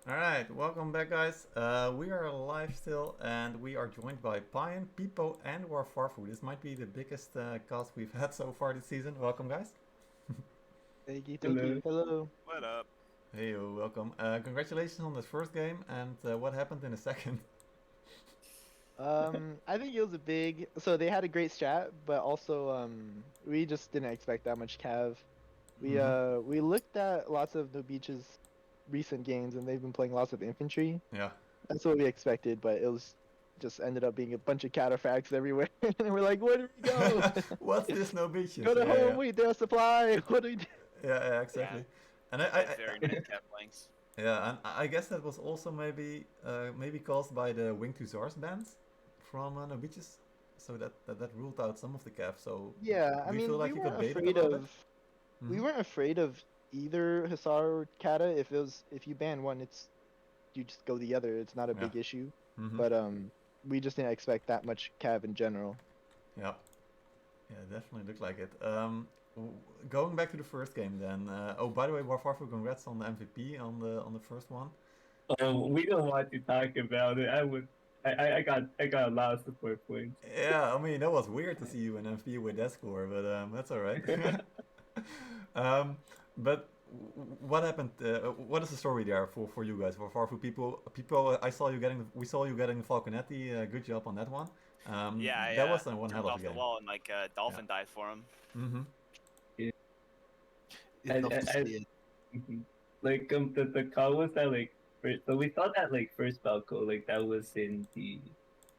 Alright, welcome back guys. We are live still and we are joined by Pine, Pipo and Warfarfu. This might be the biggest cast we've had so far this season. Welcome guys. Thank you, thank Hello. you. Hello. What up? Hey, welcome. Congratulations on the first game and what happened in the second. I think it was a big. So they had a great strat, but also we just didn't expect that much cav. We looked at lots of NoBeaches recent games, and they've been playing lots of infantry. Yeah. That's what we expected, but it was just ended up being a bunch of cataphracts everywhere, and we're like, where do we go? What's this NoBeaches? Go to yeah, home. yeah. Wait, there's supply. What do we do? Yeah, exactly. And Very nice cat flanks. yeah, and I guess that was also maybe caused by the Wing to Zars bans from NoBeaches. So that ruled out some of the cav. So Yeah, I do you mean, feel like we you got weren't baited a afraid little of. bit? We Mhm. weren't afraid of either Hussar or Kata. If you ban one, it's you just go the other. It's not a Yeah. big issue. Mhm. But we just didn't expect that much cav in general. Yeah. Yeah, definitely looked like it. Going back to the first game then. Oh, by the way, Warfarfu, congrats on the MVP on the first one. We don't want to talk about it. I got a lot of support points. Yeah, I mean that was weird to see you in MVP with that score, but that's all right. um, but what happened? What is the story there for you guys? For people, we saw you getting Falconetti. Good job on that one. Yeah, I That was one hell jumped of a off the game. wall and Yeah. dolphin died for him. Mm-hmm. Yeah. You'd love to see it. Mhm. Like the call was that like so we thought that like first Falco like that was in the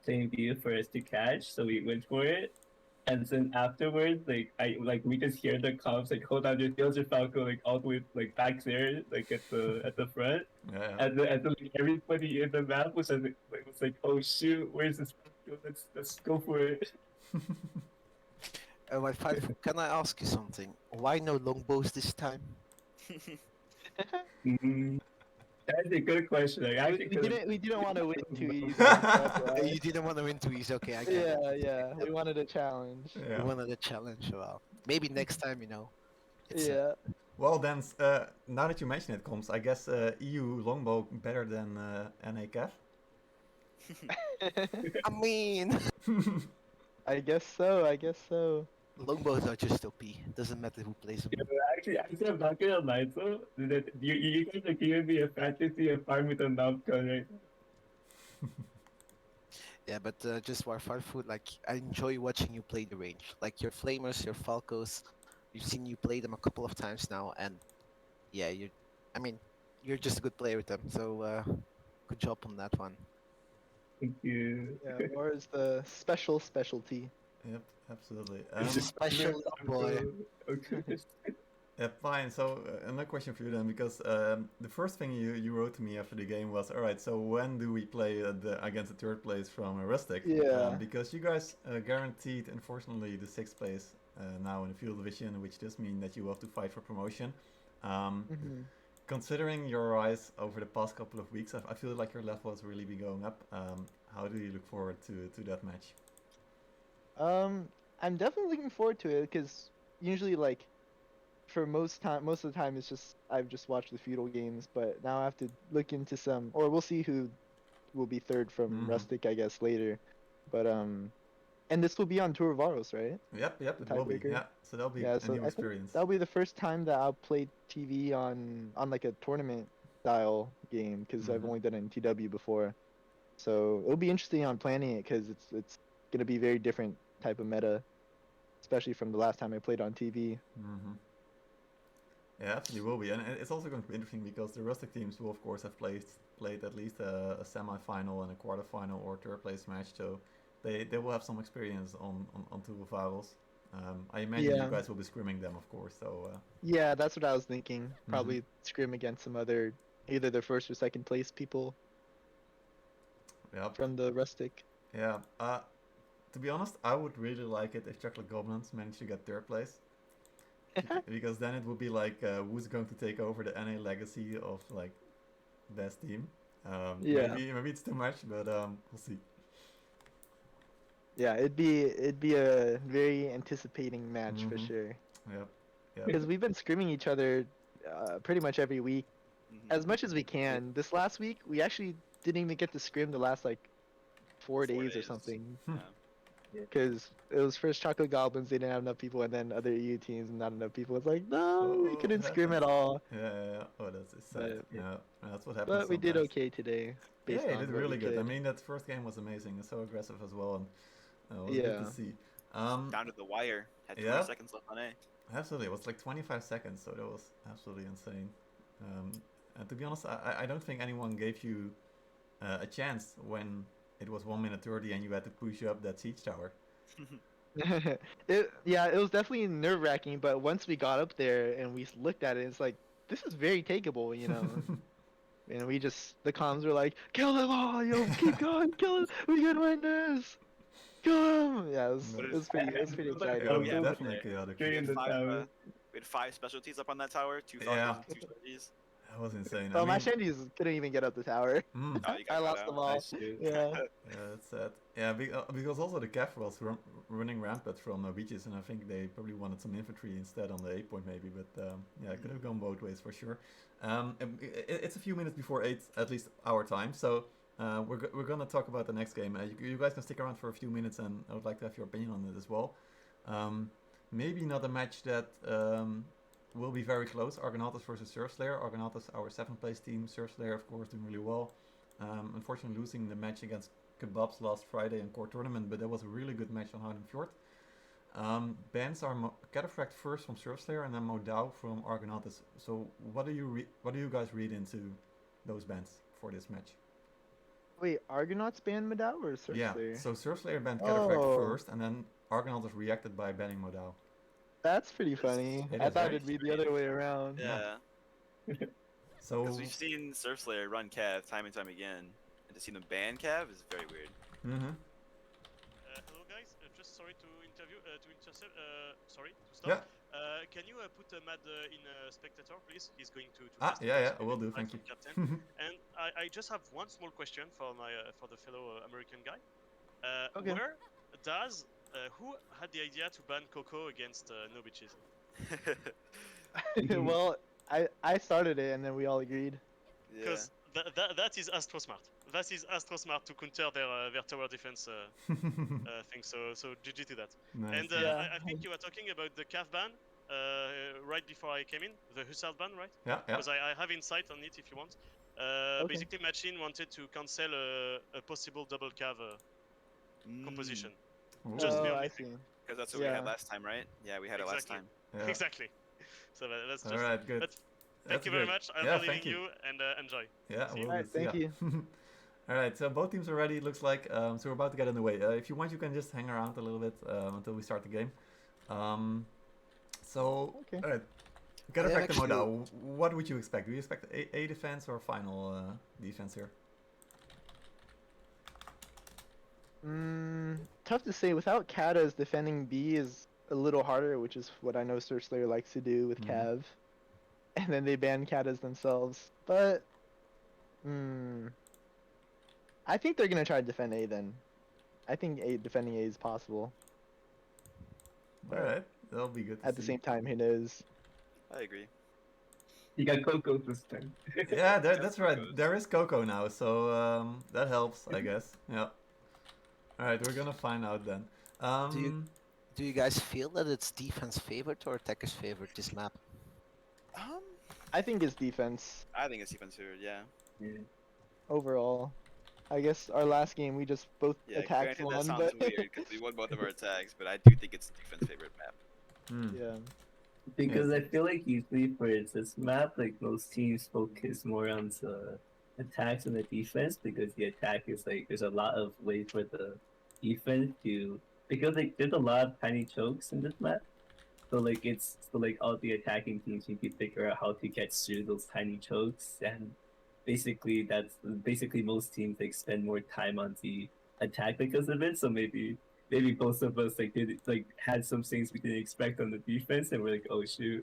same view for us to catch, so we went for it. And then afterwards, we just hear the comms like, hold on, there's your Falco like all the way like back there, like at the front. Yeah. And then like, everybody in the map was like, oh shoot, where's this Falco? Let's go for it. My five, can I ask you something? Why no longbows this time? Mm, that's a good question. Like, actually, We didn't want to win too easy. Yeah. That's why. You didn't want to win too easy. Okay, I get Yeah, it. yeah. We wanted a challenge. You wanted a challenge. Well, maybe next time, It's Yeah. Well then, now that you mention it, Combs, I guess EU longbow better than NA Cav. I mean, I guess so. I guess so. longbows are just OP. Doesn't matter who plays them. actually, I'm not gonna lie. So that you guys are giving me a fantasy of farm with a mouth gun, right? Yeah, but just Warfare Food, like, I enjoy watching you play the range. Like, your Flamers, your Falcos, we've seen you play them a couple of times now, and yeah, I mean, you're just a good player with them, so good job on that one. Thank you. Yeah. War is the specialty. Yep, absolutely. It's a special boy. Okay. Yeah, fine. So another question for you then, because the first thing you wrote to me after the game was, all right, so when do we play against the third place from Rustic? Yeah. Because you guys guaranteed, unfortunately, the sixth place now in the field division, which does mean that you have to fight for promotion. Hmm. Considering your rise over the past couple of weeks, I feel like your level has really been going up. How do you look forward to that match? I'm definitely looking forward to it because usually, like, for most of the time, it's just I've just watched the feudal games, but now I have to look into some, or we'll see who will be third from Mhm. Rustic, I guess, later. But and this will be on Tour Varos, right? Yep, The it will be. tiebreaker? Yeah, so that'll be Yeah, a so new I think experience. that'll be the first time that I'll play TV on like a tournament style game because I've Mhm. only done it in TW before. So it'll be interesting on planning it because it's gonna be very different type of meta, especially from the last time I played on TV. Mm-hmm. Yeah, absolutely will be, and it's also going to be interesting because the Rustic teams will, of course, have played at least a semi-final and a quarter-final or third-place match, so they will have some experience on two of ours. I imagine you Yeah, guys will be scrimming them, of course. So yeah, that's what I was thinking. mhm. Probably scrim against some other either the first or second place people Yep, from the Rustic. yeah. To be honest, I would really like it if Chocolate Goblins managed to get third place, because then it would be like who's going to take over the NA legacy of like best team. Yeah, Maybe it's too much, but we'll see. yeah, it'd be a very anticipating match for Mm-hmm. sure. Yep. Yep. Because we've been scrimming each other pretty much every week as much as we can. This last week, we actually didn't even get to scrim the last like 4 days or something. Yeah. Because it was first Chocolate Goblins, they didn't have enough people, and then other EU teams, not enough people. It's like, no, we Oh, couldn't scrim at happens. all. Yeah. Oh, that's sad. But- Yeah, that's what happens. But we did sometimes. okay today. Based Yeah, you on did what really we good. I could. mean, that first game was amazing. It's so aggressive as well, and it was good Yeah. to see. Down to the wire. Had 20 Yeah. seconds left on A. Absolutely, it was like 25 seconds, so that was absolutely insane. And to be honest, I don't think anyone gave you a chance when it was 1 minute 30 and you had to push up that siege tower. it was definitely nerve wracking, but once we got up there and we looked at it, it's like, this is very takeable, you know. And we just, the comms were like, kill them all, yo, keep going, kill them, we can win this, kill them. Yeah, it was pretty exciting. Yeah, it was Yeah, definitely chaotic. Straight in the tower. We had 5 specialties up on that tower, 2 Yeah. Falcons and 2 strategies. That was insane. Oh, I my mean, shandies couldn't even get up the tower. mm, Oh, you got I cut lost out. them all. Nice shoot. Yeah. yeah, that's sad. Yeah, because also the Cav was running rampant from NoBeaches, and I think they probably wanted some infantry instead on the 8 point maybe, but yeah, it could have gone both ways for sure. It's a few minutes before 8, at least our time, so we're gonna talk about the next game. You guys can stick around for a few minutes, and I would like to have your opinion on it as well. Maybe not a match that will be very close. Argonautas versus Surfslayer. Argonautas, our 7th place team. Surfslayer, of course, doing really well. Unfortunately, losing the match against Kebabs last Friday in core tournament, but that was a really good match on Heilung Fjord. Bans are Cataphract first from Surfslayer and then Modao from Argonautas. So what do you guys read into those bans for this match? Wait, Argonauts banned Madao or Yeah, Surfslayer? so Surfslayer banned Cataphract Oh. first, and then Argonautas reacted by banning Modao. That's pretty funny. It I is, thought right? it'd be the other way around. Yeah. So Because we've seen Surfslayer run Cav time and time again, and to see them ban Cav is very weird. mhm. Hello guys, just sorry to intercept, sorry to stop. Yeah. Can you put Mad in spectator, please? He's going to Ah, face yeah, the I will do. Python Thank you. Captain. And I just have one small question for my for the fellow American guy. Okay. Where does who had the idea to ban Coco against NoBeaches? Well, I started it and then we all agreed. Yeah. Because that is Astro Smart. That is Astro Smart to counter their tower defense thing. So GG to that. Nice. And Yeah. I think you were talking about the CAF ban right before I came in, the Hussard ban, right? yeah. Because I have insight on it if you want. Basically, Machine wanted to cancel a possible double CAV composition. Ooh. Just the Oh, only I thing. see. Because that's what we had Yeah. last time, right? Yeah, we had it last Exactly. time. Yeah. Exactly. So that's just. All right, good. But thank That's you very great. much. I'm Yeah, leaving thank you. you and enjoy. Yeah, See you. we'll Alright, do. thank you. All right, so both teams are ready. It looks like so we're about to get underway. If you want, you can just hang around a little bit until we start the game. So, Okay. all right, I get am effect actually- Modao. What would you expect? Do you expect a defense or final defense here? Tough to say. Without Katas, defending B is a little harder, which is what I know Surfslayer likes to do with Mhm. Cav. And then they ban Katas themselves. But, I think they're gonna try to defend A then. I think defending A is possible. All right, that'll be good. To At the see. same time, who knows? I agree. You got Coco this time. Yeah, that's That's right. Coco's. There is Coco now, so that helps, I guess. Yeah. All right, we're gonna find out then. Do you guys feel that it's defense favored or attackers favored this map? I think it's defense I think it's defense here, yeah. Yeah. overall. I guess our last game we just both Yeah, attacked granted one, that sounds but weird because we won both of our attacks, but I do think it's defense favorite map. Hmm. yeah. Because I feel like usually for this map, like most teams focus more on the attacks and the defense because the attack is like there's a lot of way for the defense to because like there's a lot of tiny chokes in this map. So like all the attacking teams need to figure out how to get through those tiny chokes and basically most teams like spend more time on the attack because of it. So maybe both of us like did like had some things we didn't expect on the defense and we're like, oh shoot.